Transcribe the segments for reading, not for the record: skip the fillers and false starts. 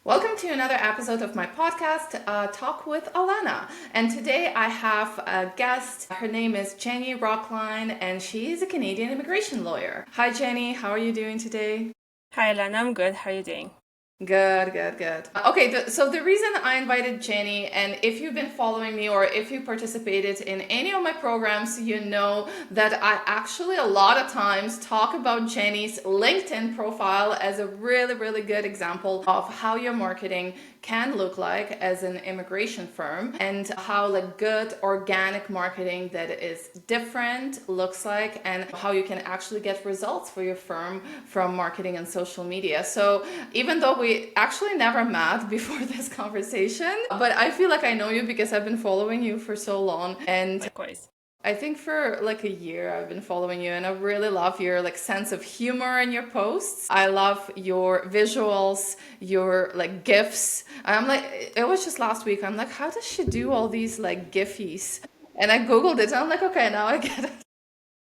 Welcome to another episode of my podcast, Talk with Alana. And today I have a guest. Her name is Jenny Rokhline, and she is a Canadian immigration lawyer. Hi, Jenny. How are you doing today? Hi, Lana. I'm good. How are you doing? Good. Okay, so the reason I invited Jenny, and if you've been following me or if you participated in any of my programs, you know that I actually a lot of times talk about Jenny's LinkedIn profile as a really good example of how your marketing can look like as an immigration firm and how like good organic marketing that is different looks like and how you can actually get results for your firm from marketing and social media. So even though we actually never met before this conversation, but I feel like I know you because I've been following you for so long. And Likewise. I think for like a year I've been following you and I really love your like sense of humor in your posts. I love your visuals, your like GIFs. I'm like, it was just last week. I'm like, how does she do all these like GIFs? And I Googled it and I'm like, okay, now I get it.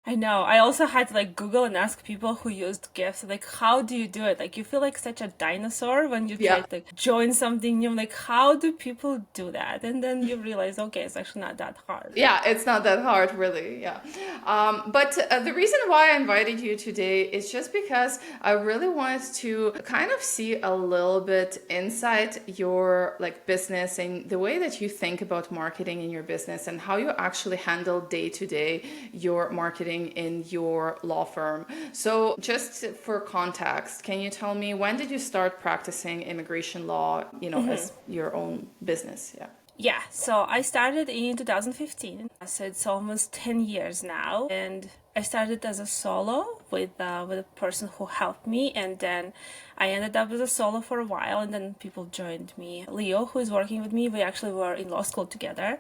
I know. I also had to Google and ask people who used GIFs, how do you do it? You feel like such a dinosaur when you try Yeah. to join something new. How do people do that? And then you realize, okay, it's actually not that hard. Yeah, it's not that hard, really. Yeah. But the reason why I invited you today is just because I really wanted to kind of see a little bit inside your like business and the way that you think about marketing in your business and how you actually handle day to day your marketing in your law firm. So, just for context, can you tell me when did you start practicing immigration law, as your own business? Yeah. Yeah, so I started in 2015, so it's almost 10 years now, and I started as a solo with a person who helped me, and then I ended up as a solo for a while, and then people joined me. Leo, who is working with me, we actually were in law school together,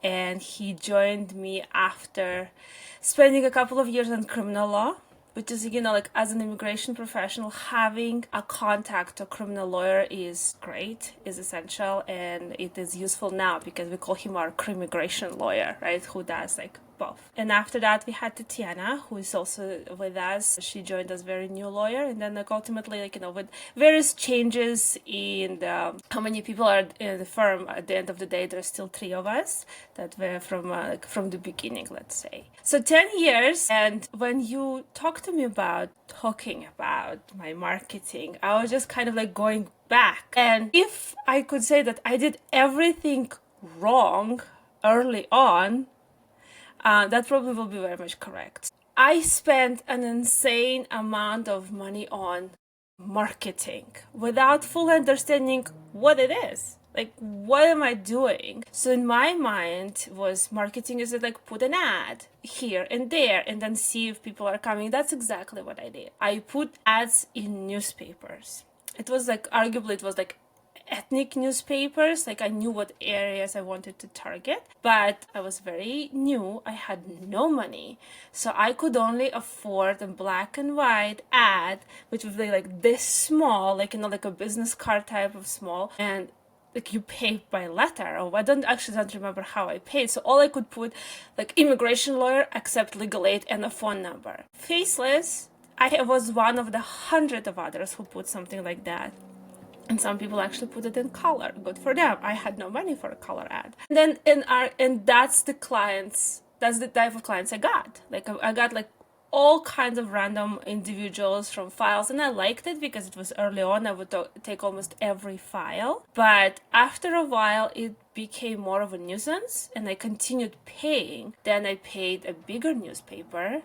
and he joined me after spending a couple of years in criminal law, which is, as an immigration professional, having a contact, a criminal lawyer is great, is essential, and it is useful now because we call him our immigration lawyer, right? Who does both. And after that, we had Tatiana, who is also with us. She joined as very new lawyer, and then ultimately, with various changes in how many people are in the firm, at the end of the day, there's still three of us that were from the beginning, let's say. So 10 years, and when you talk to me about talking about my marketing, I was just kind of going back. And if I could say that I did everything wrong early on, that probably will be very much correct. I spent an insane amount of money on marketing without full understanding what it is. What am I doing? So in my mind was marketing is put an ad here and there and then see if people are coming. That's exactly what I did. I put ads in newspapers. It was arguably it was ethnic newspapers. I knew what areas I wanted to target, but I was very new. I had no money, so I could only afford a black and white ad, which would be this small, like a business card type of small, and you pay by letter. Oh, I don't remember how I paid. So all I could put immigration lawyer, accept legal aid, and a phone number. Faceless. I was one of the hundred of others who put something like that. And some people actually put it in color. Good for them. I had no money for a color ad. And then and that's the clients. That's the type of clients I got. I got all kinds of random individuals from files, and I liked it because it was early on. I would take almost every file, but after a while it became more of a nuisance, and I continued paying. Then I paid a bigger newspaper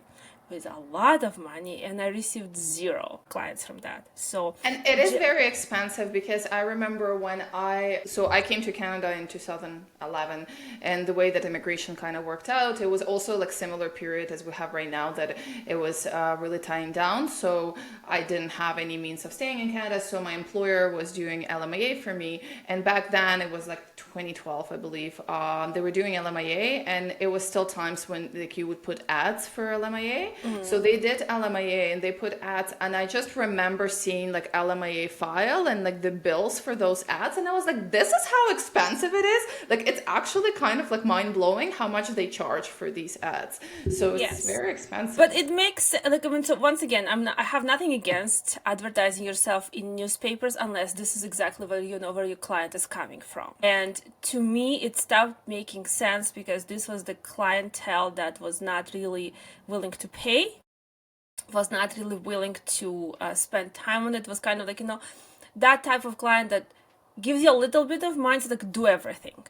with a lot of money, and I received zero clients from that. So And it is very expensive because I remember when I came to Canada in 2011, and the way that immigration kind of worked out, it was also like similar period as we have right now, that it was really tying down. So I didn't have any means of staying in Canada. So my employer was doing LMIA for me. And back then it was 2012, I believe. They were doing LMIA, and it was still times when you would put ads for LMIA. So they did LMIA and they put ads, and I just remember seeing like LMIA file and like the bills for those ads, and I was like, this is how expensive it is. Like it's actually kind of like mind blowing how much they charge for these ads. So it's Yes. very expensive. But it makes, like, I mean, so once again, I have nothing against advertising yourself in newspapers unless this is exactly where you know where your client is coming from. And to me, it stopped making sense because this was the clientele that was not really willing to pay, was not really willing to spend time on it. Was kind of like, that type of client that gives you a little bit of money to like do everything.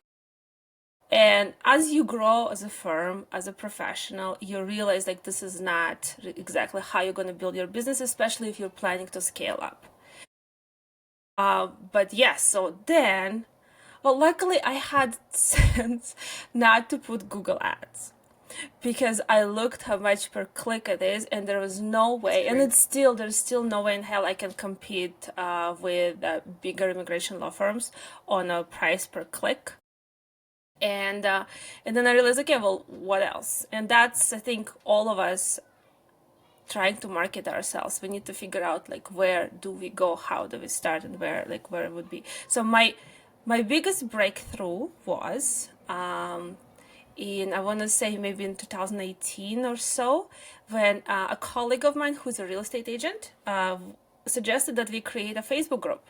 And as you grow as a firm, as a professional, you realize like this is not exactly how you're going to build your business, especially if you're planning to scale up. But yes, so then, well, luckily I had sense not to put Google ads because I looked how much per click it is, and there was no way, and there's still no way in hell I can compete with bigger immigration law firms on a price per click. And then I realized, okay, well, what else? And that's, I think, all of us trying to market ourselves. We need to figure out like where do we go, how do we start, and where it would be. So my biggest breakthrough was in, I want to say maybe in 2018 or so, when a colleague of mine who's a real estate agent suggested that we create a Facebook group.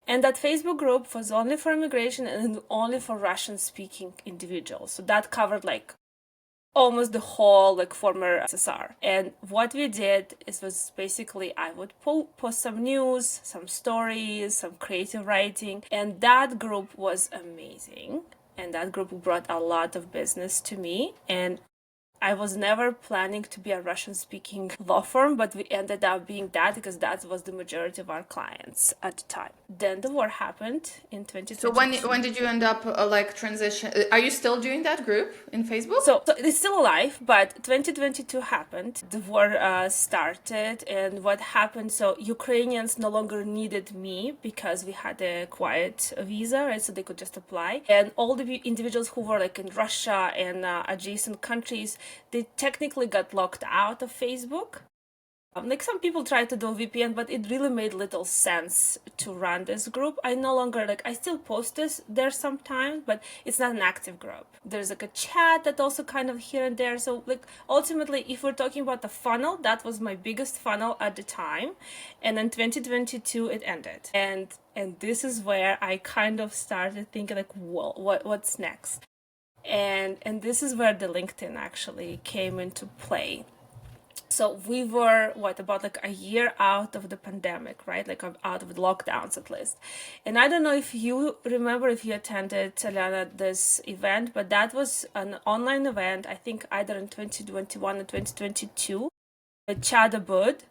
And that Facebook group was only for immigration and only for Russian-speaking individuals. So that covered like almost the whole like former SSR. And what we did was basically I would post some news, some stories, some creative writing. And that group was amazing. And that group brought a lot of business to me. And I was never planning to be a Russian-speaking law firm, but we ended up being that because that was the majority of our clients at the time. Then the war happened in 2022. So when did you end up like transition? Are you still doing that group in Facebook? So it's still alive, but 2022 happened. The war started, and what happened? So Ukrainians no longer needed me because we had a quiet visa, right? So they could just apply, and all the individuals who were like in Russia and adjacent countries, they technically got locked out of Facebook. Like some people try to do a VPN, but it really made little sense to run this group. I no longer I still post this there sometimes, but it's not an active group. There's like a chat that also kind of here and there. So like ultimately, if we're talking about the funnel, that was my biggest funnel at the time. And then 2022, it ended. And this is where I kind of started thinking like, well, what's next? And this is where the LinkedIn actually came into play. So we were, about like a year out of the pandemic, right? Like out of the lockdowns at least. And I don't know if you remember, if you attended, Taliana, this event, but that was an online event, I think either in 2021 or 2022. Chad Abud,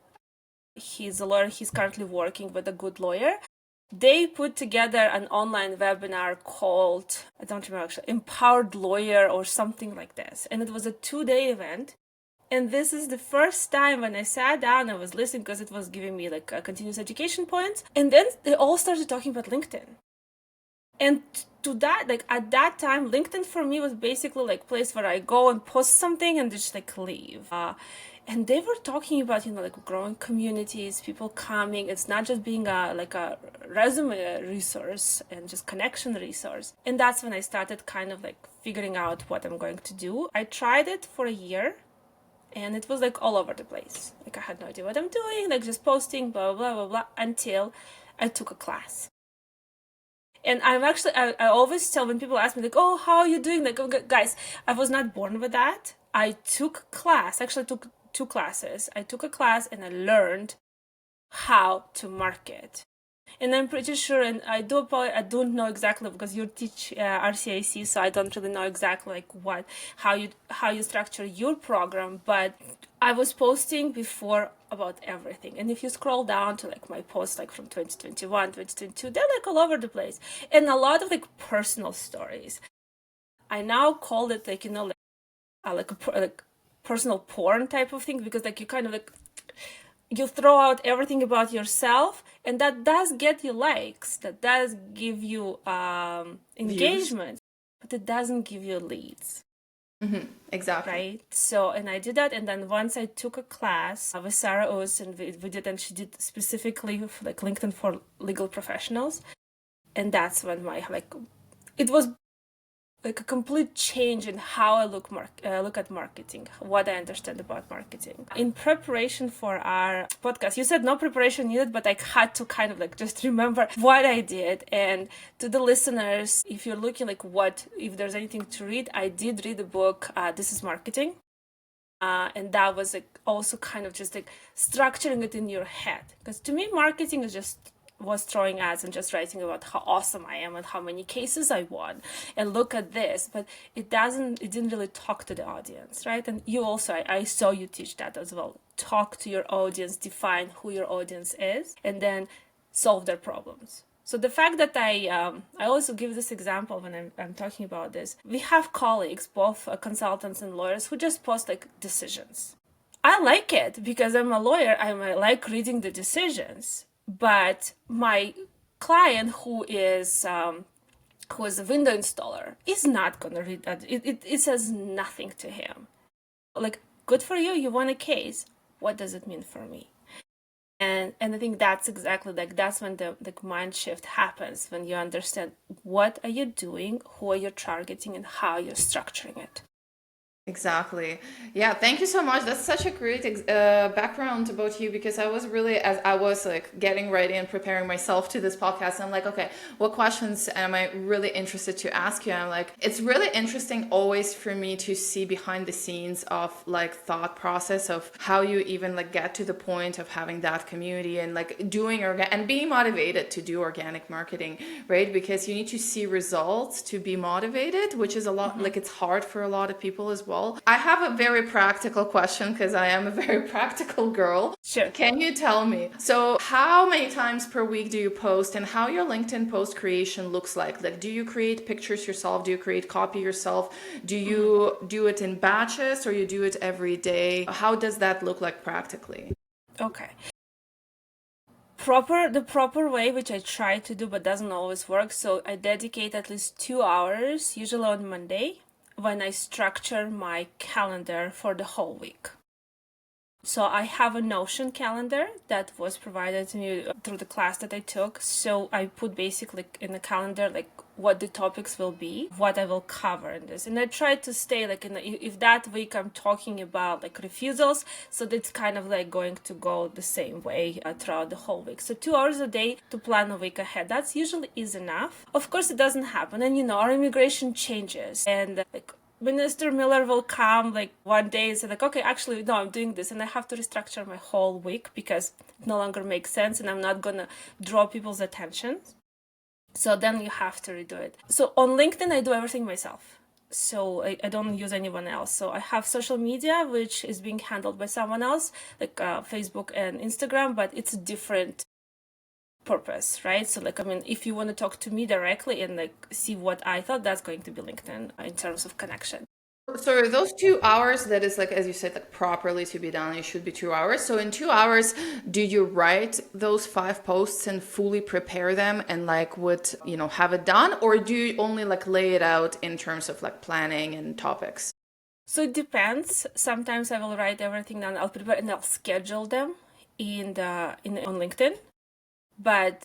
he's a lawyer, he's currently working with a good lawyer. They put together an online webinar called, I don't remember actually, Empowered Lawyer or something like this. And it was a 2-day event. And this is the first time when I sat down, I was listening because it was giving me like a continuous education points. And then they all started talking about LinkedIn. And to that, like at that time, LinkedIn for me was basically like a place where I go and post something and just like leave. And they were talking about, like growing communities, people coming. It's not just being a resume resource and just connection resource. And that's when I started kind of like figuring out what I'm going to do. I tried it for a year. And it was like all over the place. Like I had no idea what I'm doing, like just posting, blah, blah, blah, blah, until I took a class. And I always tell when people ask me like, oh, how are you doing? Like, oh, guys, I was not born with that. I took class, actually I took 2 classes. I took a class and I learned how to market. And I'm pretty sure, and I don't know exactly because you teach RCICs, so I don't really know exactly like how you structure your program. But I was posting before about everything, and if you scroll down to like my posts like from 2021, 2022, they're like all over the place, and a lot of like personal stories. I now call it like like personal porn type of thing because like you kind of like. You throw out everything about yourself, and that does get you likes, that does give you engagement, but it doesn't give you leads. Exactly. right? So, and I did that. And then once I took a class with Sarah Oos, and we did, and she did specifically for, like, LinkedIn for legal professionals. And that's when it was like a complete change in how I look at marketing, what I understand about marketing. In preparation for our podcast, you said no preparation needed, but I had to kind of like just remember what I did. And to the listeners, if you're looking like if there's anything to read, I did read the book, This is Marketing. And that was like also kind of just like structuring it in your head. Because to me, marketing was throwing ads and just writing about how awesome I am and how many cases I won and look at this, but it didn't really talk to the audience, right? And you also, I saw you teach that as well. Talk to your audience, define who your audience is, and then solve their problems. So the fact that I also give this example when I'm talking about this, we have colleagues, both consultants and lawyers, who just post like decisions. I like it because I'm a lawyer. I like reading the decisions. But my client who is a window installer is not going to read that. It says nothing to him. Like, good for you, you won a case. What does it mean for me? And I think that's exactly that's when the mind shift happens, when you understand what are you doing, who are you targeting, and how you're structuring it. Exactly. Yeah, thank you so much. That's such a great background about you, because I was really, as I was like getting ready and preparing myself to this podcast, I'm like, okay, what questions am I really interested to ask you? And I'm like, it's really interesting always for me to see behind the scenes of like thought process of how you even like get to the point of having that community and like doing and being motivated to do organic marketing, right? Because you need to see results to be motivated, which is a lot, like it's hard for a lot of people as well. I have a very practical question because I am a very practical girl. Sure. Can you tell me, so how many times per week do you post, and how your LinkedIn post creation looks like? Like, do you create pictures yourself? Do you create copy yourself? Do you do it in batches, or you do it every day? How does that look like practically? Okay. The proper way, which I try to do but doesn't always work. So I dedicate at least 2 hours, usually on Monday, when I structure my calendar for the whole week. So I have a Notion calendar that was provided to me through the class that I took. So I put basically in the calendar like what the topics will be, what I will cover in this. And I try to stay like if that week I'm talking about like refusals, so that's kind of like going to go the same way throughout the whole week. So 2 hours a day to plan a week ahead. That's usually is enough. Of course, it doesn't happen. And our immigration changes, and like Minister Miller will come like one day and say like, okay, actually, no, I'm doing this. And I have to restructure my whole week because it no longer makes sense and I'm not going to draw people's attention. So then you have to redo it. So on LinkedIn, I do everything myself. So I don't use anyone else. So I have social media, which is being handled by someone else, like Facebook and Instagram, but it's different purpose, right? So like, I mean, if you want to talk to me directly and like see what I thought, that's going to be LinkedIn in terms of connection. So those 2 hours, that is like, as you said, like properly to be done, it should be 2 hours. So in 2 hours, do you write those 5 posts and fully prepare them and like have it done? Or do you only like lay it out in terms of like planning and topics? So it depends. Sometimes I will write everything down, I'll prepare and I'll schedule them on LinkedIn. But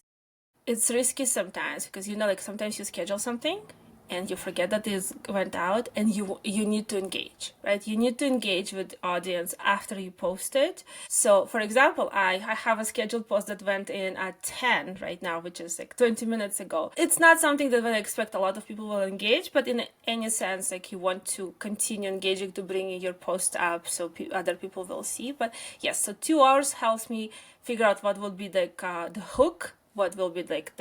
it's risky sometimes because like sometimes you schedule something and you forget that it went out, and you need to engage, right? You need to engage with the audience after you post it. So for example, I have a scheduled post that went in at 10 right now, which is like 20 minutes ago. It's not something that I expect a lot of people will engage, but in any sense, like you want to continue engaging to bring your post up so other people will see. But yes, so 2 hours helps me figure out what will be like the hook, what will be like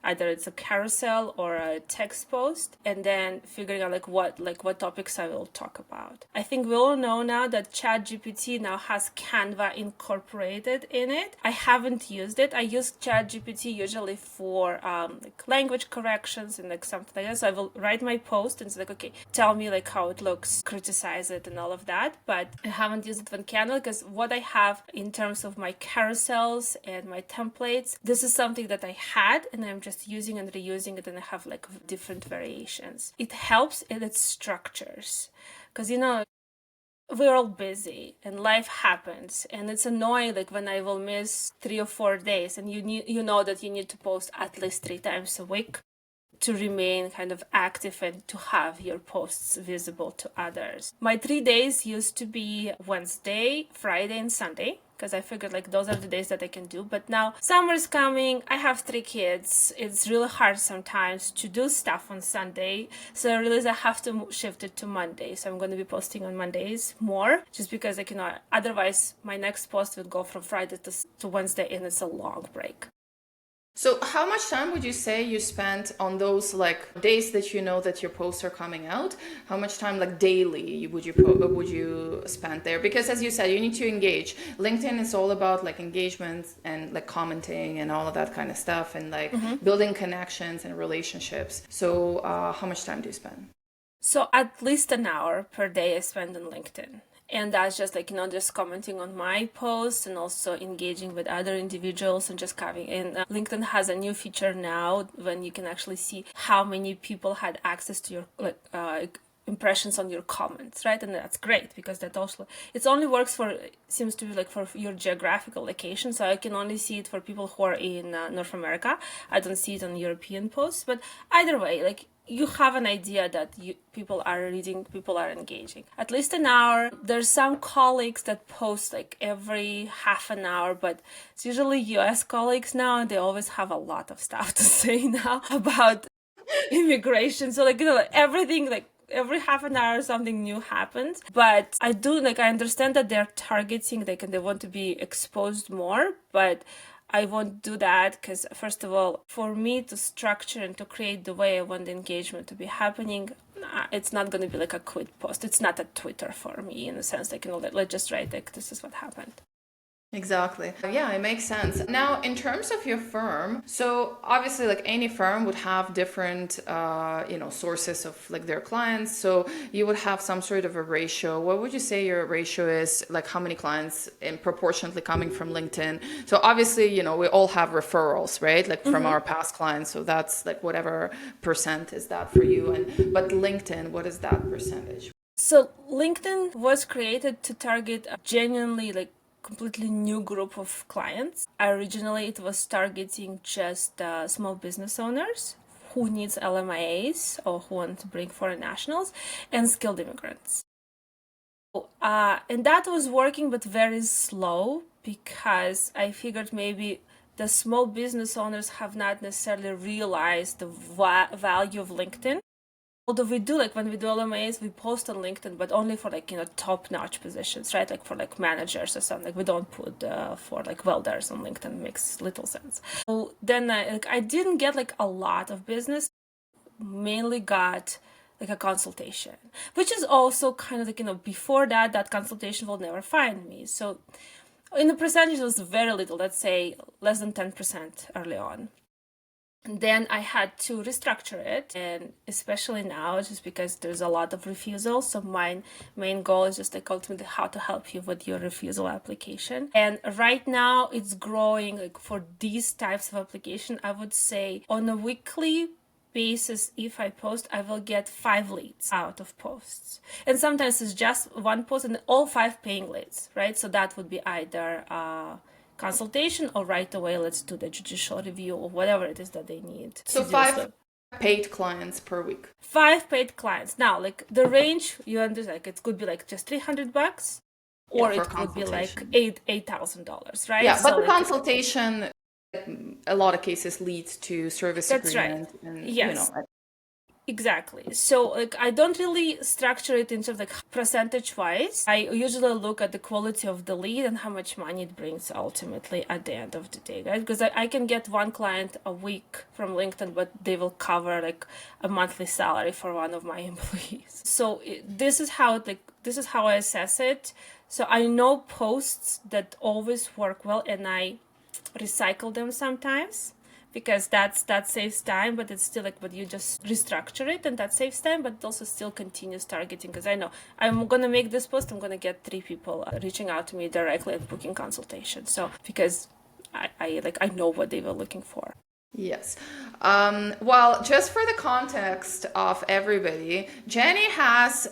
either it's a carousel or a text post, and then figuring out what topics I will talk about. I think we all know now that ChatGPT now has Canva incorporated in it. I haven't used it. I use ChatGPT usually for like language corrections and like something like that. So I will write my post and say like, okay, tell me like how it looks, criticize it and all of that. But I haven't used it on Canva because what I have in terms of my carousels and my templates, this is something that I had and I'm just using and reusing it, and I have like different variations. It helps in its structures, because we're all busy and life happens, and it's annoying like when I will miss 3 or 4 days, and you know that you need to post at least 3 times a week to remain kind of active and to have your posts visible to others. My 3 days used to be Wednesday, Friday, and Sunday, because I figured like those are the days that I can do. But now summer's coming, I have 3 kids. It's really hard sometimes to do stuff on Sunday. So I realized I have to shift it to Monday. So I'm going to be posting on Mondays more, just because like, otherwise my next post would go from Friday to Wednesday, and it's a long break. So how much time would you say you spent on those like days that you know that your posts are coming out? How much time like daily would you spend there? Because as you said, you need to engage. LinkedIn is all about like engagement and like commenting and all of that kind of stuff, and like building connections and relationships. So how much time do you spend? So at least an hour per day I spend on LinkedIn. And that's just like, just commenting on my posts and also engaging with other individuals and just having, and LinkedIn has a new feature now when you can actually see how many people had access to your impressions on your comments, right? And that's great, because that also, it only works seems to be like for your geographical location. So I can only see it for people who are in North America. I don't see it on European posts, but either way, like, you have an idea that people are reading, people are engaging. At least an hour. There's some colleagues that post like every half an hour, but it's usually US colleagues now, and they always have a lot of stuff to say now about immigration. So like, everything, like every half an hour something new happens. But I understand that they're targeting, and they want to be exposed more, but I won't do that, because first of all, for me to structure and to create the way I want the engagement to be happening, it's not going to be like a quick post. It's not a Twitter for me, in a sense, like, let's just write like, this is what happened. Exactly. Yeah, it makes sense. Now, in terms of your firm, so obviously, like any firm would have different, sources of like their clients. So you would have some sort of a ratio. What would you say your ratio is? Like how many clients in proportionately coming from LinkedIn? So obviously, we all have referrals, right? Like from our past clients. So that's like whatever percent is that for you. But LinkedIn, what is that percentage? So LinkedIn was created to target a genuinely like completely new group of clients. Originally, it was targeting just small business owners who needs LMIAs or who want to bring foreign nationals, and skilled immigrants. And that was working, but very slow, because I figured maybe the small business owners have not necessarily realized the value of LinkedIn. Although we do, like when we do LMAs, we post on LinkedIn, but only for like, top-notch positions, right? Like for like managers or something. Like we don't put for like welders on LinkedIn. It makes little sense. So then I didn't get like a lot of business, mainly got like a consultation, which is also kind of like, before that consultation will never find me. So in the percentage, it was very little, let's say less than 10% early on. And then I had to restructure it, and especially now, just because there's a lot of refusals. So my main goal is just like ultimately how to help you with your refusal application. And right now it's growing, like for these types of application, I would say on a weekly basis, if I post, I will get 5 leads out of posts. And sometimes it's just one post and all 5 paying leads, right? So that would be either consultation or right away, let's do the judicial review or whatever it is that they need. So 5 paid clients per week. 5 paid clients. Now, like the range, you understand, like it could be like just $300, or it could be like $8,000, right? Yeah, but so the consultation, a lot of cases leads to service agreement. Right. And, yes. Exactly. So like I don't really structure it in terms of like percentage wise. I usually look at the quality of the lead and how much money it brings ultimately at the end of the day, right? Because I can get one client a week from LinkedIn, but they will cover like a monthly salary for one of my employees. So this is how I assess it. So I know posts that always work well, and I recycle them sometimes, because that saves time, but it's still like, but you just restructure it and that saves time, but it also still continues targeting, because I know I'm going to make this post, I'm going to get 3 people reaching out to me directly and booking consultation. So because I know what they were looking for. Yes. Well, just for the context of everybody, Jenny has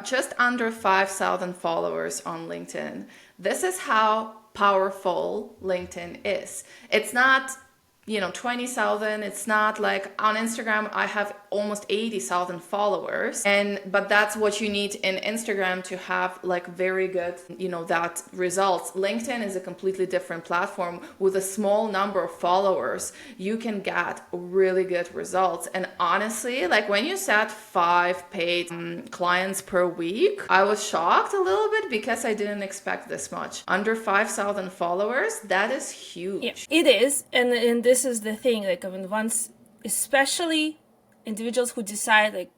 just under 5,000 followers on LinkedIn. This is how powerful LinkedIn is. It's not 20,000. It's not like on Instagram I have almost 80,000 followers, and but that's what you need in Instagram to have like very good that results. LinkedIn is a completely different platform. With a small number of followers you can get really good results. And honestly, like when you said 5 paid clients per week, I was shocked a little bit because I didn't expect this much. Under 5,000 followers, that is huge. Yeah, it is, and this is the thing. Like, I mean, once, especially individuals who decide like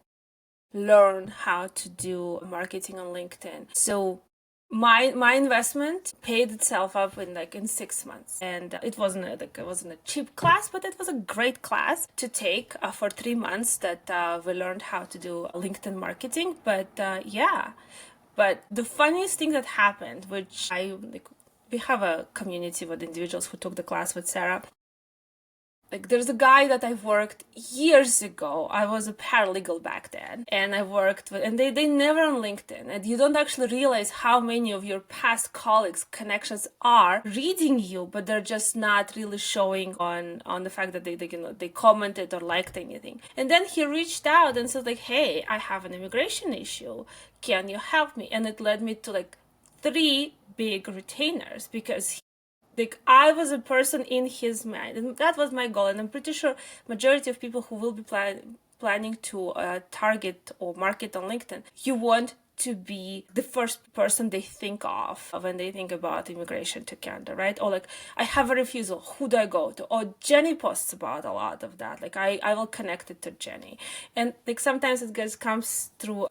learn how to do marketing on LinkedIn. So my investment paid itself up in 6 months, and it wasn't a cheap class, but it was a great class to take for 3 months that we learned how to do LinkedIn marketing. But yeah, but the funniest thing that happened, which we have a community with individuals who took the class with Sarah. Like, there's a guy that I've worked years ago. I was a paralegal back then, and I worked with, and they never on LinkedIn, and you don't actually realize how many of your past colleagues' connections are reading you, but they're just not really showing on the fact that they commented or liked anything. And then he reached out and said like, "Hey, I have an immigration issue. Can you help me?" And it led me to like 3 big retainers, because like I was a person in his mind, and that was my goal. And I'm pretty sure majority of people who will be planning to target or market on LinkedIn, you want to be the first person they think of when they think about immigration to Canada, right? Or like, I have a refusal, who do I go to? Or Jenny posts about a lot of that. Like I will connect it to Jenny. And like sometimes it just comes through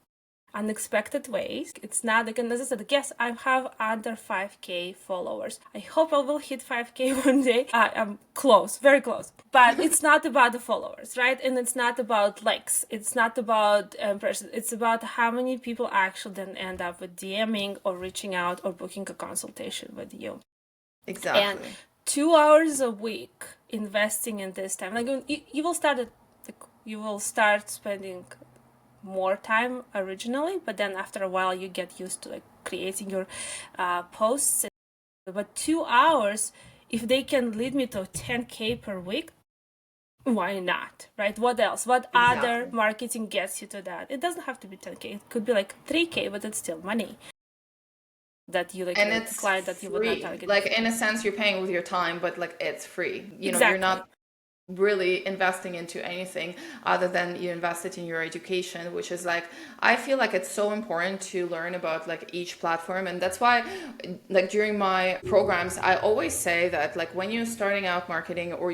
unexpected ways. It's not like, and as I said, yes, I have under 5K followers. I hope I will hit 5K one day. I'm close, very close. But it's not about the followers, right? And it's not about likes. It's not about impressions. It's about how many people actually then end up with DMing or reaching out or booking a consultation with you. Exactly. And 2 hours a week investing in this time, like you will start spending more time originally, but then after a while you get used to like creating your posts. But 2 hours, if they can lead me to 10K per week, why not, right? What else? What other marketing gets you to that? It doesn't have to be 10K. It could be like 3K, but it's still money that you like, and a it's client that free. You would not target. Like in a sense you're paying with your time, but like it's free. Exactly. You're not really investing into anything other than you invest it in your education, which is like, I feel like it's so important to learn about like each platform. And that's why like during my programs I always say that like when you're starting out marketing, or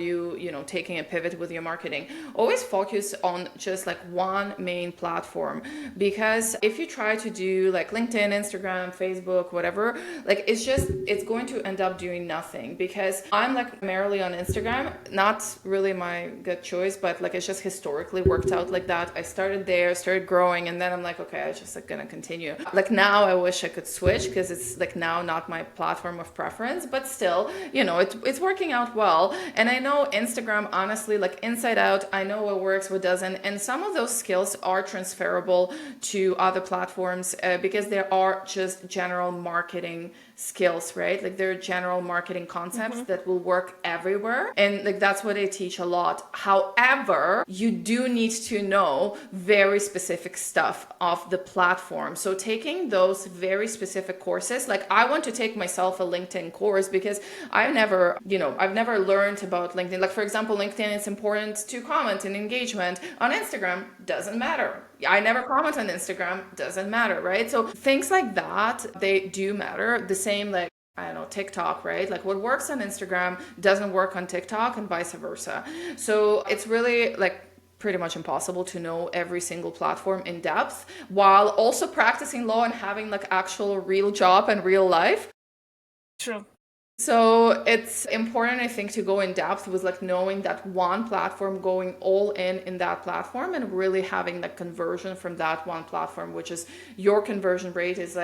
taking a pivot with your marketing, always focus on just like one main platform. Because if you try to do like LinkedIn, Instagram, Facebook, whatever, like it's going to end up doing nothing. Because I'm like primarily on Instagram, not really my good choice, but like it's just historically worked out like that. I started there, started growing, and then I'm like, okay, I just like gonna continue. Like now I wish I could switch, because it's like now not my platform of preference, but still, it's working out well. And I know Instagram, honestly, like inside out, I know what works, what doesn't, and some of those skills are transferable to other platforms, because there are just general marketing skills, right? Like there are general marketing concepts that will work everywhere, and like that's what I teach a lot. However, you do need to know very specific stuff of the platform. So taking those very specific courses, like I want to take myself a LinkedIn course, because I've never learned about LinkedIn. Like for example, LinkedIn, it's important to comment and engagement. On Instagram, doesn't matter. I never comment on Instagram, doesn't matter, right? So things like that, they do matter. The same, like, I don't know, TikTok, right? Like what works on Instagram doesn't work on TikTok, and vice versa. So it's really like pretty much impossible to know every single platform in depth while also practicing law and having like actual real job and real life. True. So it's important, I think, to go in depth with like knowing that one platform, going all in that platform, and really having the conversion from that one platform, which is your conversion rate is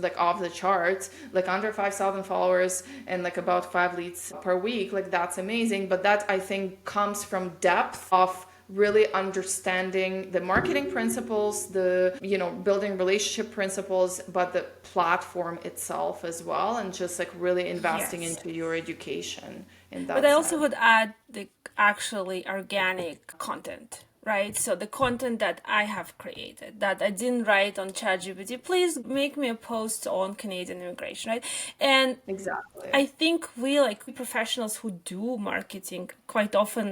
like off the charts, like under 5,000 followers and like about 5 leads per week. Like that's amazing. But that I think comes from depth of really understanding the marketing principles, the building relationship principles, but the platform itself as well, and just like really investing Yes. into your education in But that I also sense. would add the actually organic content, right? So the content that I have created that I didn't write on ChatGPT, please make me a post on Canadian immigration, right? And Exactly. I think we professionals who do marketing quite often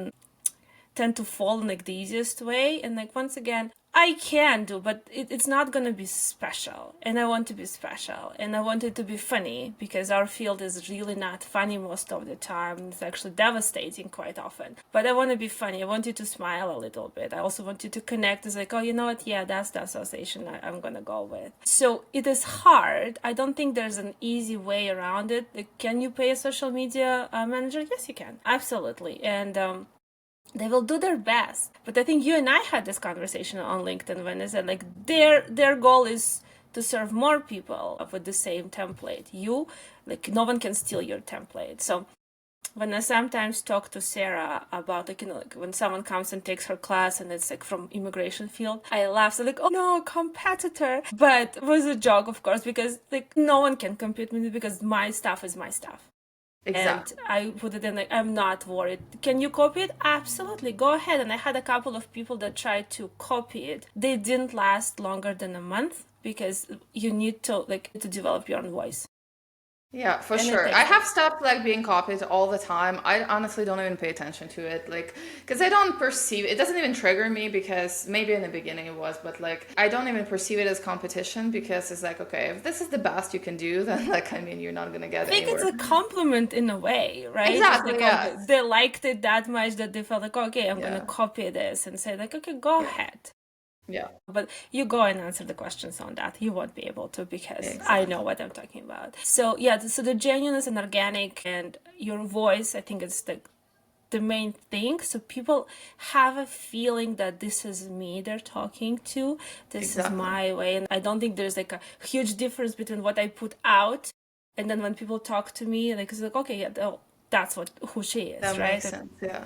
tend to fall in like the easiest way. And like once again, I can do, but it's not gonna be special. And I want to be special, and I want it to be funny because our field is really not funny most of the time. It's actually devastating quite often. But I want to be funny. I want you to smile a little bit. I also want you to connect. It's like, oh, you know what? Yeah, that's the association I'm gonna go with. So it is hard. I don't think there's an easy way around it. Like, can you pay a social media manager? Yes, you can. Absolutely. And they will do their best. But I think you and I had this conversation on LinkedIn when I said like their goal is to serve more people with the same template. You like no one can steal your template. So when I sometimes talk to Sarah about like when someone comes and takes her class and it's like from immigration field, I laugh. So like, oh no, competitor. But it was a joke, of course, because like no one can compete with me because my stuff is my stuff. And Exactly. I put it in like, I'm not worried. Can you copy it? Absolutely, go ahead. And I had a couple of people that tried to copy it. They didn't last longer than a month because you need to like to develop your own voice. Yeah, for And it sure. I takes have time. stuff like being copied all the time. I honestly don't even pay attention to it, like, because I don't perceive it doesn't even trigger me because maybe in the beginning it was, but like I don't even perceive it as competition because it's like, okay, if this is the best you can do, then like I mean, you're not gonna I get think it's anywhere. a compliment in a way, right? It's Exactly. like, oh, Yes. they liked it that much that they felt like, okay, I'm gonna Yeah. copy this and say like, okay, go Yeah. ahead. Yeah. But you go and answer the questions on that. You won't be able to because I know Exactly. what I'm talking about. So yeah, so the genuineness and organic and your voice, I think it's the main thing. So people have a feeling that this is me they're talking to. This is Exactly. my way. And I don't think there's like a huge difference between what I put out and then when people talk to me, like it's like, okay, yeah, that's what who she is, That right? makes sense. Yeah.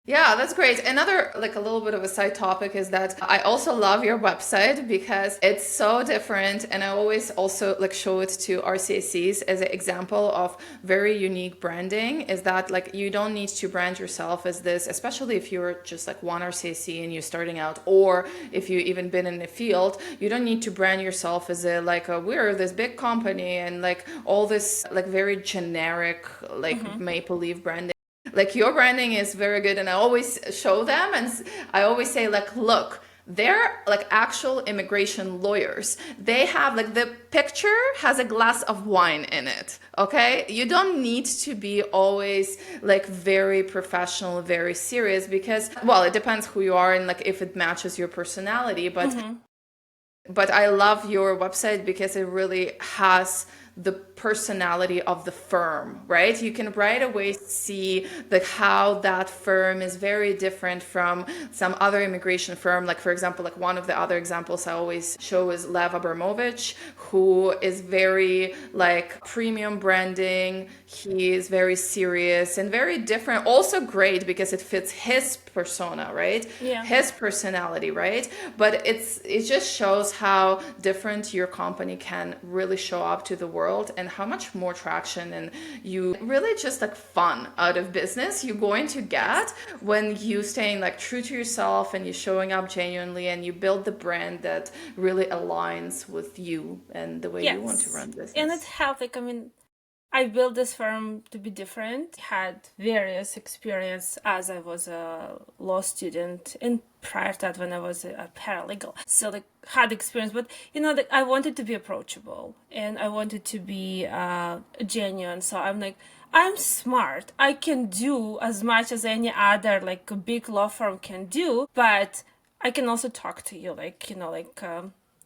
Yeah, that's great. Another, like a little bit of a side topic is that I also love your website because it's so different. And I always also like show it to RCICs as an example of very unique branding is that like you don't need to brand yourself as this, especially if you're just like one RCIC and you're starting out, or if you even been in the field, you don't need to brand yourself as a like a we're this big company and like all this like very generic like maple leaf branding. Like your branding is very good, and I always show them, and I always say like, look, they're like actual immigration lawyers. They have like the picture has a glass of wine in it. Okay, you don't need to be always like very professional, very serious because well, it depends who you are and like if it matches your personality. But I love your website because it really has the personality of the firm, right? You can right away see like how that firm is very different from some other immigration firm. Like for example, like one of the other examples I always show is Lev Abramovich, who is very like premium branding. He is very serious and very different. Also great because it fits his persona, right? Yeah. His personality, right? But it just shows how different your company can really show up to the world and how much more traction and you really just like fun out of business you're going to Yes. get when you staying like true to yourself and you're showing up genuinely and you build the brand that really aligns with you and the way you want to Yes. run And it business. helped. Like, I mean, I built this firm to be different. Had various experience as I was a law student, and prior to that, when I was a paralegal. So like had experience, but like I wanted to be approachable and I wanted to be genuine. So I'm like, I'm smart. I can do as much as any other like a big law firm can do, but I can also talk to you like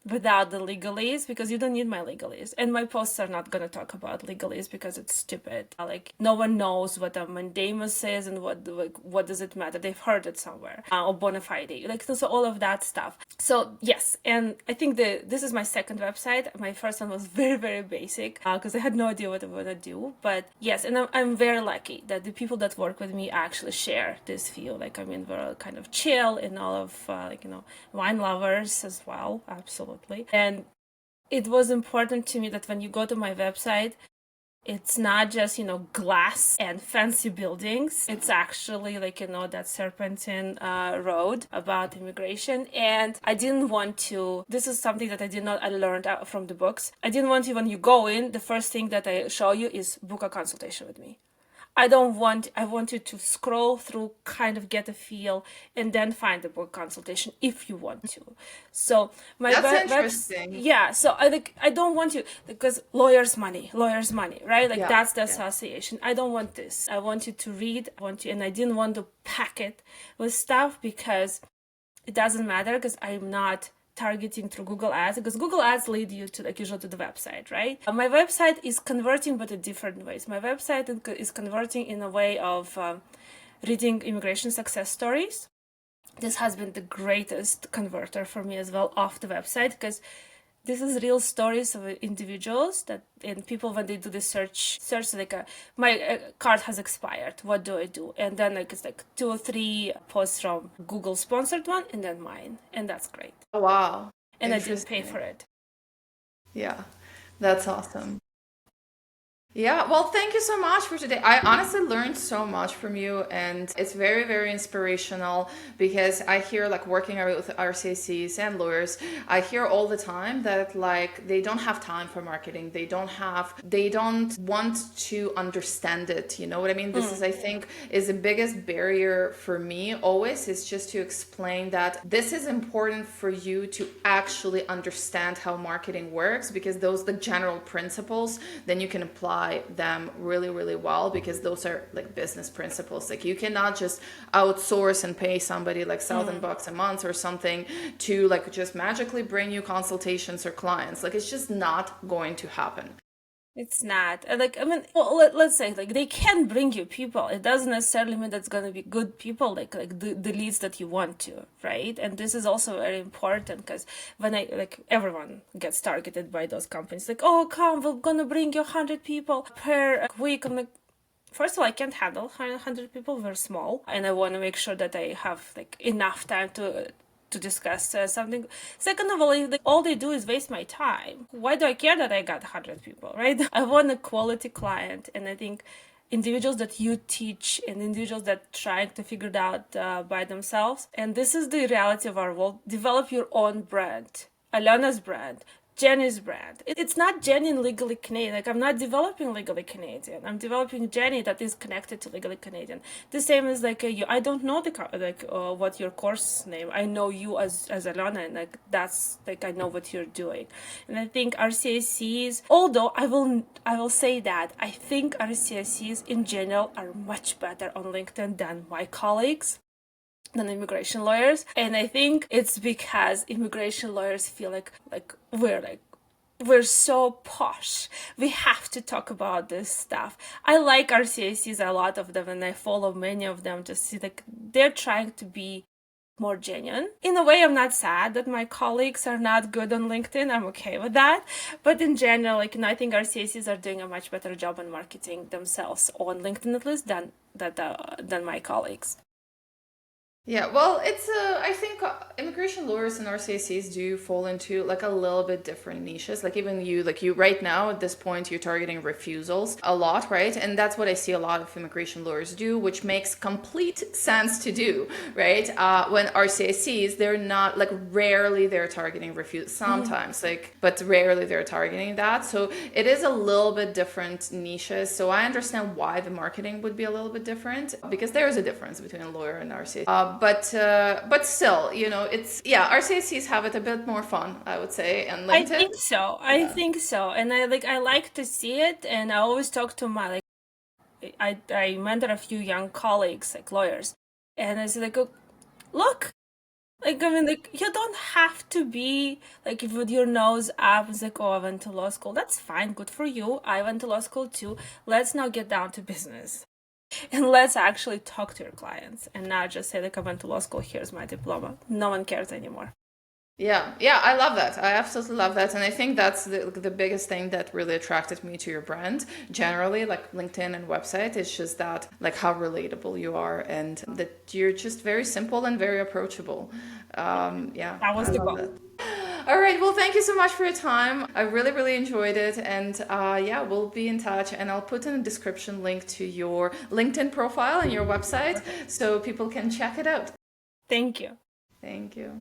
without the legalese, because you don't need my legalese. And my posts are not going to talk about legalese because it's stupid. Like, no one knows what a mandamus is and what does it matter. They've heard it somewhere. Or bona fide. Like, so all of that stuff. So, yes. And I think this is my second website. My first one was very, very basic because I had no idea what I want to do. But yes, and I'm very lucky that the people that work with me actually share this view. Like, I mean, we're kind of chill and all of, wine lovers as well. Absolutely. And it was important to me that when you go to my website, it's not just, glass and fancy buildings. It's actually that serpentine road about immigration. And I didn't want to, this is something that I learned out from the books. I didn't want when you go in, the first thing that I show you is book a consultation with me. I want you to scroll through, kind of get a feel, and then find the book consultation if you want to. So that's interesting. yeah. So I don't want you, because lawyers' money, right? Like, that's the association. I don't want this. I want you to read. And I didn't want to pack it with stuff because it doesn't matter, because I'm not targeting through Google Ads, because Google Ads lead you to usually to the website, right? My website is converting, but in different ways. My website is converting in a way of reading immigration success stories. This has been the greatest converter for me as well off the website, because this is real stories of individuals and people, when they do the search my card has expired, what do I do? And then it's 2 or 3 posts from Google sponsored one, and then mine, and that's great. Oh, wow. And I didn't pay for it. Yeah, that's awesome. Yeah, well, thank you so much for today. I honestly learned so much from you, and it's very, very inspirational, because I hear, working with RCICs and lawyers, I hear all the time that they don't have time for marketing. They don't want to understand it. You know what I mean? This is, I think, is the biggest barrier for me always, is just to explain that this is important for you to actually understand how marketing works, because those the general principles, then you can apply them really, really well, because those are business principles. You cannot just outsource and pay somebody $1,000 a month or something to just magically bring you consultations or clients. It's just not going to happen. It's not. Let's say they can bring you people. It doesn't necessarily mean that's going to be good people, the leads that you want to, right? And this is also very important, because when everyone gets targeted by those companies, oh, come, we're going to bring you 100 people per week. I'm first of all, I can't handle 100 people. We're small, and I want to make sure that I have enough time to discuss something. Second of all they do is waste my time. Why do I care that I got 100 people, right? I want a quality client, and I think individuals that you teach and individuals that trying to figure it out by themselves. And this is the reality of our world. Develop your own brand, Alana's brand, Jenny's brand. It's not Jenny and Legally Canadian. I'm not developing Legally Canadian. I'm developing Jenny that is connected to Legally Canadian. The same as you. I don't know what your course name. I know you as Alana, and that's I know what you're doing. And I think RCICs, although I will say that I think RCICs in general are much better on LinkedIn than my colleagues, than immigration lawyers. And I think it's because immigration lawyers feel we're so posh. We have to talk about this stuff. I like RCICs, a lot of them, and I follow many of them to see they're trying to be more genuine. In a way, I'm not sad that my colleagues are not good on LinkedIn. I'm okay with that. But in general, I think RCICs are doing a much better job on marketing themselves on LinkedIn, at least, than my colleagues. Yeah, well, I think immigration lawyers and RCACs do fall into a little bit different niches. Even you right now at this point, you're targeting refusals a lot, right? And that's what I see a lot of immigration lawyers do, which makes complete sense to do, right? When RCACs, they're not rarely they're targeting refusals, sometimes but rarely they're targeting that. So it is a little bit different niches. So I understand why the marketing would be a little bit different, because there is a difference between a lawyer and RCAC. But still, RCICs have it a bit more fun, I would say, and LinkedIn. I think so, and I like to see it, and I always talk to my I mentor a few young colleagues, lawyers, and I say look, Like, I mean, like, you don't have to be like if with your nose up, it's like, oh, I went to law school. That's fine. Good for you. I went to law school too. Let's now get down to business. And let's actually talk to your clients and not just say, like, I went to law school, here's my diploma. No one cares anymore. Yeah, I love that. I absolutely love that. And I think that's the biggest thing that really attracted me to your brand. Generally, like LinkedIn and website, it's just that, like, how relatable you are and that you're just very simple and very approachable. Yeah, That was I the love goal. that. All right, well, thank you so much for your time. I really, really enjoyed it. And yeah, we'll be in touch. And I'll put in the description link to your LinkedIn profile and your website so people can check it out. Thank you. Thank you.